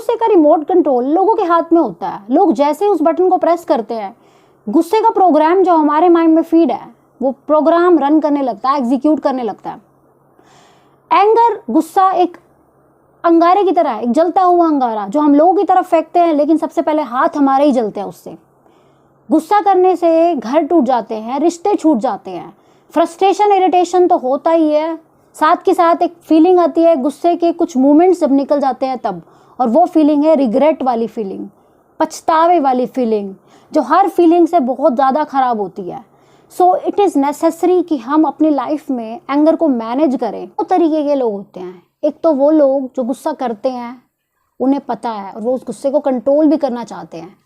गुस्से का remote control लोगों के हाथ में होता है। लोग जैसे ही उस बटन को प्रेस करते हैं, गुस्से का प्रोग्राम जो हमारे माइंड में फीड है वो प्रोग्राम रन करने लगता है, एग्जीक्यूट करने लगता है। एंगर, गुस्सा एक अंगारे की तरह है, एक जलता हुआ अंगारा जो हम लोगों की तरफ फेंकते हैं, लेकिन सबसे पहले हाथ हमारे ही जलते हैं उससे। गुस्सा करने से घर टूट जाते हैं, रिश्ते छूट जाते हैं, फ्रस्ट्रेशन, इरिटेशन तो होता ही है, साथ के साथ एक फीलिंग आती है गुस्से के कुछ मोमेंट्स जब निकल जाते हैं तब, और वो फीलिंग है रिग्रेट वाली फीलिंग, पछतावे वाली फीलिंग, जो हर फीलिंग से बहुत ज़्यादा ख़राब होती है। सो इट इज़ नेसेसरी कि हम अपनी लाइफ में एंगर को मैनेज करें। दो तरीके के लोग होते हैं, एक तो वो लोग जो गुस्सा करते हैं, उन्हें पता है और वो उस गुस्से को कंट्रोल भी करना चाहते हैं।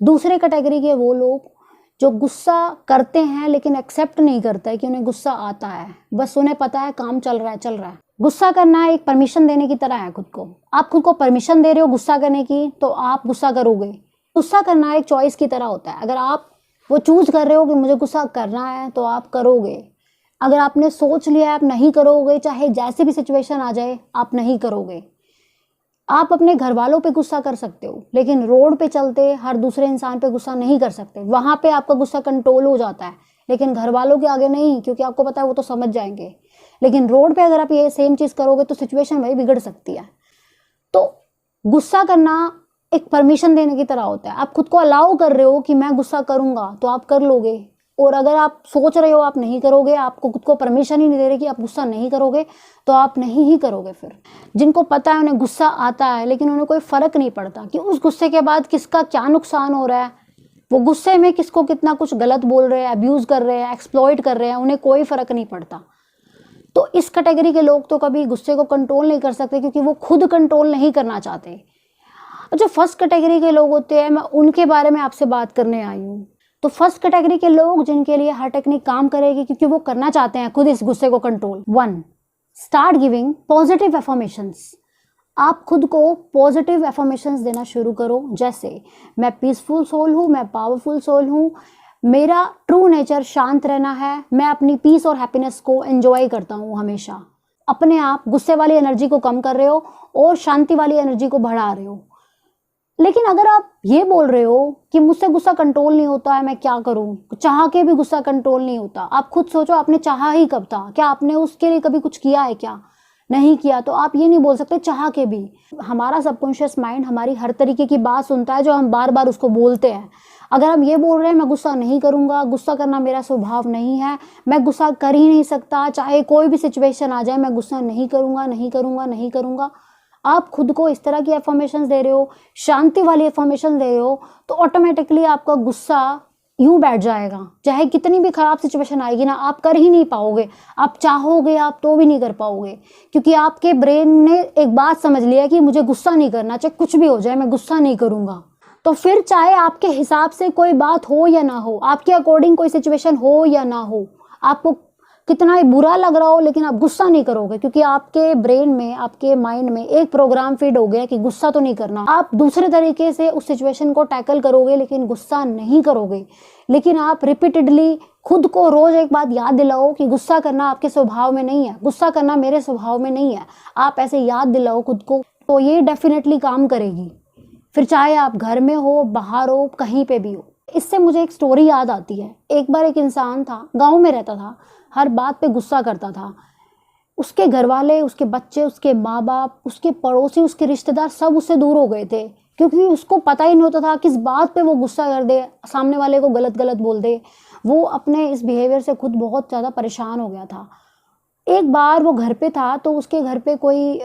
दूसरे कैटेगरी के वो लोग जो गुस्सा करते हैं लेकिन एक्सेप्ट नहीं करते कि उन्हें गुस्सा आता है, बस उन्हें पता है काम चल रहा है चल रहा है। गुस्सा करना एक परमिशन देने की तरह है खुद को। आप खुद को परमिशन दे रहे हो गुस्सा करने की, तो आप गुस्सा करोगे। गुस्सा करना एक चॉइस की तरह होता है। अगर आप वो चूज कर रहे हो कि मुझे गुस्सा करना है तो आप करोगे। अगर आपने सोच लिया है आप नहीं करोगे, चाहे जैसी भी सिचुएशन आ जाए आप नहीं करोगे। आप अपने घर वालों पे गुस्सा कर सकते हो, लेकिन रोड पे चलते हर दूसरे इंसान पे गुस्सा नहीं कर सकते। वहाँ पे आपका गुस्सा कंट्रोल हो जाता है, लेकिन घर वालों के आगे नहीं, क्योंकि आपको पता है वो तो समझ जाएंगे। लेकिन रोड पे अगर आप ये सेम चीज़ करोगे तो सिचुएशन वही बिगड़ सकती है। तो गुस्सा करना एक परमिशन देने की तरह होता है। आप खुद को अलाउ कर रहे हो कि मैं गुस्सा करूँगा तो आप कर लोगे, और अगर आप सोच रहे हो आप नहीं करोगे, आपको खुद को परमिशन ही नहीं दे रहे कि आप गुस्सा नहीं करोगे, तो आप नहीं ही करोगे। फिर जिनको पता है उन्हें गुस्सा आता है, लेकिन उन्हें कोई फ़र्क नहीं पड़ता कि उस गुस्से के बाद किसका क्या नुकसान हो रहा है, वो गुस्से में किसको कितना कुछ गलत बोल रहे हैं, अब्यूज़ कर रहे हैं, एक्सप्लॉइट कर रहे हैं, उन्हें कोई फ़र्क नहीं पड़ता। तो इस कैटेगरी के लोग तो कभी गुस्से को कंट्रोल नहीं कर सकते, क्योंकि वो खुद कंट्रोल नहीं करना चाहते। जो फर्स्ट कैटेगरी के लोग होते हैं, मैं उनके बारे में आपसे बात करने आई हूँ। तो फर्स्ट कैटेगरी के लोग जिनके लिए हर टेक्निक काम करेगी, क्योंकि वो करना चाहते हैं खुद इस गुस्से को control. 1, start giving positive affirmations. आप खुद को पॉजिटिव एफर्मेशंस देना शुरू करो, जैसे मैं पीसफुल सोल हूँ, मैं पावरफुल सोल हूँ, मेरा ट्रू नेचर शांत रहना है, मैं अपनी पीस और हैप्पीनेस को एंजॉय करता हूँ हमेशा। अपने आप गुस्से वाली एनर्जी को कम कर रहे हो और शांति वाली एनर्जी को बढ़ा रहे हो। लेकिन अगर आप ये बोल रहे हो कि मुझसे गुस्सा कंट्रोल नहीं होता है, मैं क्या करूं, चाह के भी गुस्सा कंट्रोल नहीं होता, आप खुद सोचो आपने चाहा ही कब था? क्या आपने उसके लिए कभी कुछ किया है? क्या नहीं किया, तो आप ये नहीं बोल सकते चाह के भी। हमारा सबकॉन्शियस माइंड हमारी हर तरीके की बात सुनता है, जो हम बार बार उसको बोलते हैं। अगर हम ये बोल रहे हैं मैं गुस्सा नहीं करूंगा, गुस्सा करना मेरा स्वभाव नहीं है, मैं गुस्सा कर ही नहीं सकता, चाहे कोई भी सिचुएशन आ जाए मैं गुस्सा नहीं करूंगा, नहीं करूंगा, नहीं करूंगा, आप खुद को इस तरह की एफर्मेशंस दे रहे हो, शांति वाली एफर्मेशन दे रहे हो, तो ऑटोमेटिकली आपका गुस्सा यूं बैठ जाएगा। चाहे कितनी भी खराब सिचुएशन आएगी ना, आप कर ही नहीं पाओगे। आप चाहोगे आप तो भी नहीं कर पाओगे, क्योंकि आपके ब्रेन ने एक बात समझ लिया कि मुझे गुस्सा नहीं करना, चाहे कुछ भी हो जाए मैं गुस्सा नहीं करूंगा। तो फिर चाहे आपके हिसाब से कोई बात हो या ना हो, आपके अकॉर्डिंग कोई सिचुएशन हो या ना हो, आपको कितना ही बुरा लग रहा हो, लेकिन आप गुस्सा नहीं करोगे, क्योंकि आपके ब्रेन में, आपके माइंड में एक प्रोग्राम फीड हो गया कि गुस्सा तो नहीं करना। आप दूसरे तरीके से उस सिचुएशन को टैकल करोगे, लेकिन गुस्सा नहीं करोगे। लेकिन आप रिपीटेडली खुद को रोज एक बात याद दिलाओ कि गुस्सा करना आपके स्वभाव में नहीं है, गुस्सा करना मेरे स्वभाव में नहीं है। आप ऐसे याद दिलाओ खुद को, तो ये डेफिनेटली काम करेगी। फिर चाहे आप घर में हो, बाहर हो, कहीं पे भी हो। इससे मुझे एक स्टोरी याद आती है। एक बार एक इंसान था, गाँव में रहता था, हर बात पे गुस्सा करता था। उसके घर वाले, उसके बच्चे, उसके माँ बाप, उसके पड़ोसी, उसके रिश्तेदार सब उससे दूर हो गए थे, क्योंकि उसको पता ही नहीं होता था किस बात पे वो गुस्सा कर दे, सामने वाले को गलत गलत बोल दे। वो अपने इस बिहेवियर से खुद बहुत ज़्यादा परेशान हो गया था। एक बार वो घर पे था, तो उसके घर पे कोई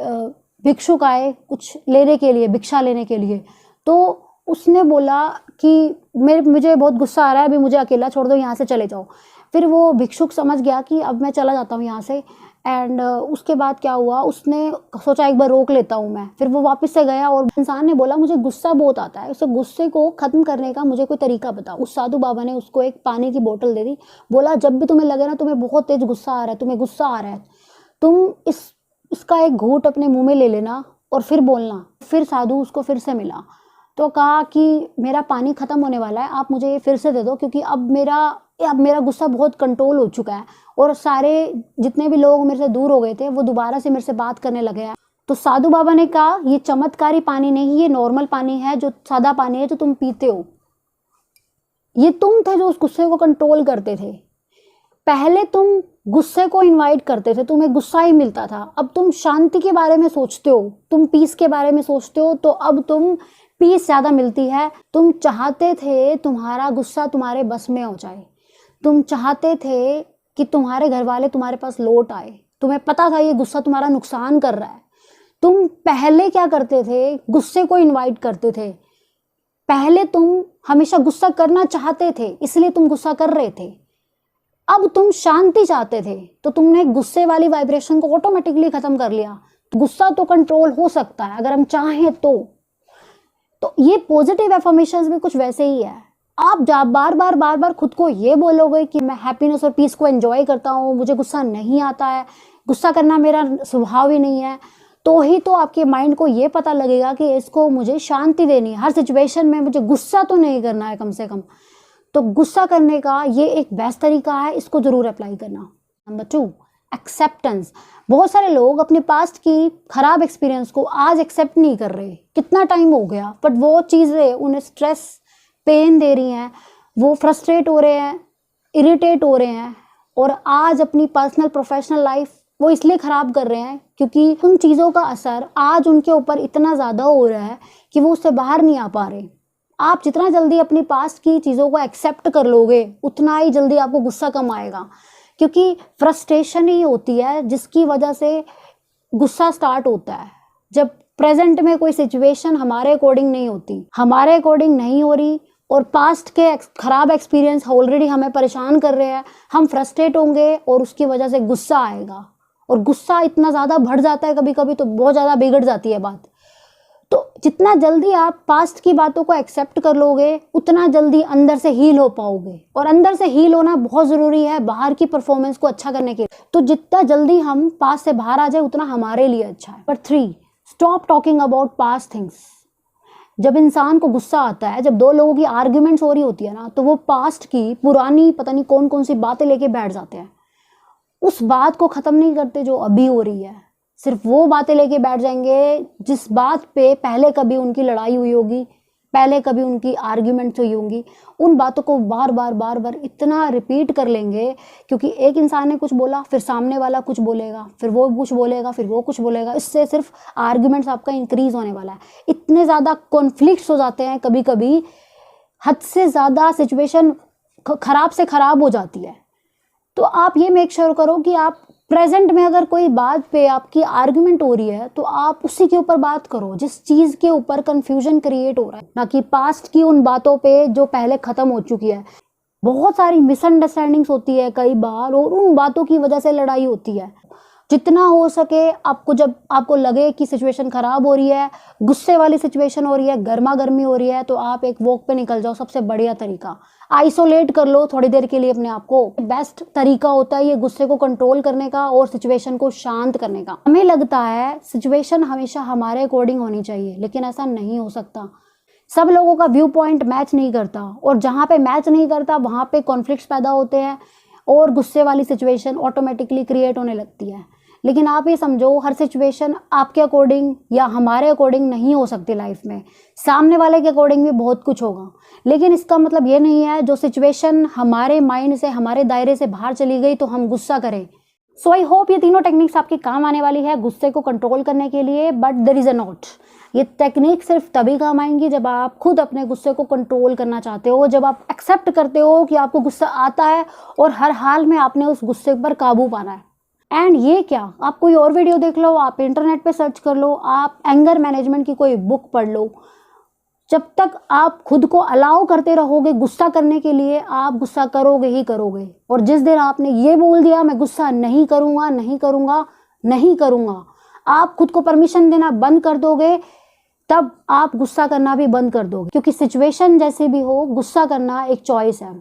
भिक्षुक आए कुछ लेने के लिए, भिक्षा लेने के लिए। तो उसने बोला कि मुझे बहुत गुस्सा आ रहा है, अभी मुझे अकेला छोड़ दो, यहाँ से चले जाओ। फिर वो भिक्षुक समझ गया कि अब मैं चला जाता हूँ यहाँ से। एंड उसके बाद क्या हुआ, उसने सोचा एक बार रोक लेता हूँ मैं। फिर वो वापस से गया और इंसान ने बोला मुझे गुस्सा बहुत आता है, उसे गुस्से को ख़त्म करने का मुझे कोई तरीका बताओ। उस साधु बाबा ने उसको एक पानी की बोतल दे दी। बोला जब भी तुम्हें लगे ना तुम्हें बहुत तेज गुस्सा आ रहा है, तुम्हें गुस्सा आ रहा है, तुम इसका एक घूंट अपने मुँह में ले लेना और फिर बोलना। फिर साधु उसको फिर से मिला तो कहा कि मेरा पानी ख़त्म होने वाला है, आप मुझे ये फिर से दे दो, क्योंकि अब मेरा गुस्सा बहुत कंट्रोल हो चुका है और सारे जितने भी लोग मेरे से दूर हो गए थे वो दोबारा से मेरे से बात करने लगे हैं। तो साधु बाबा ने कहा ये चमत्कारी पानी नहीं, ये नॉर्मल पानी है, जो सादा पानी है जो तुम पीते हो। ये तुम थे जो उस गुस्से को कंट्रोल करते थे। पहले तुम गुस्से को इनवाइट करते थे, तुम्हें गुस्सा ही मिलता था। अब तुम शांति के बारे में सोचते हो, तुम पीस के बारे में सोचते हो, तो अब तुम पीस ज़्यादा मिलती है। तुम चाहते थे तुम्हारा गुस्सा तुम्हारे बस में हो जाए, तुम चाहते थे कि तुम्हारे घर वाले तुम्हारे पास लौट आए, तुम्हें पता था ये गुस्सा तुम्हारा नुकसान कर रहा है। तुम पहले क्या करते थे, गुस्से को इनवाइट करते थे। पहले तुम हमेशा गुस्सा करना चाहते थे, इसलिए तुम गुस्सा कर रहे थे। अब तुम शांति चाहते थे, तो तुमने गुस्से वाली वाइब्रेशन को ऑटोमेटिकली खत्म कर लिया। तो गुस्सा तो कंट्रोल हो सकता है अगर हम चाहें तो ये पॉजिटिव एफर्मेशंस भी कुछ वैसे ही है। आप जब बार बार खुद को ये बोलोगे कि मैं हैप्पीनेस और पीस को एंजॉय करता हूँ, मुझे गुस्सा नहीं आता है, गुस्सा करना मेरा स्वभाव ही नहीं है, तो ही तो आपके माइंड को ये पता लगेगा कि इसको मुझे शांति देनी है, हर सिचुएशन में मुझे गुस्सा तो नहीं करना है कम से कम। तो गुस्सा करने का ये एक बेस्ट तरीका है, इसको ज़रूर अप्लाई करना। Number 2, acceptance. बहुत सारे लोग अपने पास्ट की खराब एक्सपीरियंस को आज एक्सेप्ट नहीं कर रहे। कितना टाइम हो गया, बट वो चीज़ें उन्हें स्ट्रेस पेन दे रही हैं, वो फ्रस्ट्रेट हो रहे हैं, इरिटेट हो रहे हैं, और आज अपनी पर्सनल प्रोफेशनल लाइफ वो इसलिए ख़राब कर रहे हैं क्योंकि उन चीज़ों का असर आज उनके ऊपर इतना ज़्यादा हो रहा है कि वो उससे बाहर नहीं आ पा रहे। आप जितना जल्दी अपनी पास्ट की चीज़ों को एक्सेप्ट कर लोगे, उतना ही जल्दी आपको गुस्सा कम आएगा, क्योंकि फ्रस्ट्रेशन ही होती है जिसकी वजह से गुस्सा स्टार्ट होता है। जब प्रेजेंट में कोई सिचुएशन हमारे अकॉर्डिंग नहीं होती, हमारे अकॉर्डिंग नहीं हो रही, और पास्ट के खराब एक्सपीरियंस ऑलरेडी हमें परेशान कर रहे हैं, हम फ्रस्ट्रेट होंगे और उसकी वजह से गुस्सा आएगा, और गुस्सा इतना ज़्यादा बढ़ जाता है कभी कभी तो बहुत ज़्यादा बिगड़ जाती है बात। तो जितना जल्दी आप पास्ट की बातों को एक्सेप्ट कर लोगे, उतना जल्दी अंदर से हील हो पाओगे, और अंदर से हील होना बहुत ज़रूरी है बाहर की परफॉर्मेंस को अच्छा करने के लिए। तो जितना जल्दी हम पास्ट से बाहर आ जाए उतना हमारे लिए अच्छा है। Number 3, stop talking about past things. जब इंसान को गुस्सा आता है, जब दो लोगों की आर्ग्यूमेंट्स हो रही होती है ना, तो वो पास्ट की पुरानी पता नहीं कौन कौन सी बातें लेके बैठ जाते हैं। उस बात को ख़त्म नहीं करते जो अभी हो रही है, सिर्फ वो बातें लेके बैठ जाएंगे जिस बात पे पहले कभी उनकी लड़ाई हुई होगी, पहले कभी उनकी आर्ग्यूमेंट्स हुई होंगी। उन बातों को बार बार इतना रिपीट कर लेंगे, क्योंकि एक इंसान ने कुछ बोला, फिर सामने वाला कुछ बोलेगा, फिर वो कुछ बोलेगा, फिर वो कुछ बोलेगा। इससे सिर्फ आर्ग्यूमेंट्स आपका इंक्रीज होने वाला है। इतने ज़्यादा कॉन्फ्लिक्ट्स हो जाते हैं कभी कभी, हद से ज़्यादा सिचुएशन ख़राब से ख़राब हो जाती है। तो आप ये मेक श्योर करो कि आप प्रेजेंट में अगर कोई बात पे आपकी आर्गुमेंट हो रही है तो आप उसी के ऊपर बात करो जिस चीज़ के ऊपर कंफ्यूजन क्रिएट हो रहा है, ना कि पास्ट की उन बातों पे जो पहले ख़त्म हो चुकी है। बहुत सारी मिसअंडरस्टैंडिंग्स होती है कई बार, और उन बातों की वजह से लड़ाई होती है। जितना हो सके आपको, जब आपको लगे कि सिचुएशन ख़राब हो रही है, गुस्से वाली सिचुएशन हो रही है, गर्मा गर्मी हो रही है, तो आप एक वॉक पे निकल जाओ। सबसे बढ़िया तरीका, आइसोलेट कर लो थोड़ी देर के लिए अपने आप को। बेस्ट तरीका होता है ये गुस्से को कंट्रोल करने का और सिचुएशन को शांत करने का। हमें लगता है सिचुएशन हमेशा हमारे अकॉर्डिंग होनी चाहिए, लेकिन ऐसा नहीं हो सकता। सब लोगों का व्यू पॉइंट मैच नहीं करता, और जहाँ पे मैच नहीं करता वहाँ पे कॉन्फ्लिक्ट्स पैदा होते हैं और गुस्से वाली सिचुएशन ऑटोमेटिकली क्रिएट होने लगती है। लेकिन आप ये समझो, हर सिचुएशन आपके अकॉर्डिंग या हमारे अकॉर्डिंग नहीं हो सकती लाइफ में। सामने वाले के अकॉर्डिंग भी बहुत कुछ होगा, लेकिन इसका मतलब ये नहीं है जो सिचुएशन हमारे माइंड से, हमारे दायरे से बाहर चली गई तो हम गुस्सा करें। सो आई होप ये तीनों टेक्निक्स आपके काम आने वाली है गुस्से को कंट्रोल करने के लिए। But there is a note, ये टेक्निक सिर्फ तभी काम आएंगी जब आप खुद अपने गुस्से को कंट्रोल करना चाहते हो, जब आप एक्सेप्ट करते हो कि आपको गुस्सा आता है और हर हाल में आपने उस गुस्से पर काबू पाना है। एंड ये क्या, आप कोई और वीडियो देख लो, आप इंटरनेट पे सर्च कर लो, आप एंगर मैनेजमेंट की कोई बुक पढ़ लो। जब तक आप खुद को अलाउ करते रहोगे गुस्सा करने के लिए, आप गुस्सा करोगे ही करोगे। और जिस दिन आपने ये बोल दिया मैं गुस्सा नहीं करूँगा, नहीं करूँगा, नहीं करूँगा, आप खुद को परमिशन देना बंद कर दोगे, तब आप गुस्सा करना भी बंद कर दोगे। क्योंकि सिचुएशन जैसे भी हो, गुस्सा करना एक चॉइस है।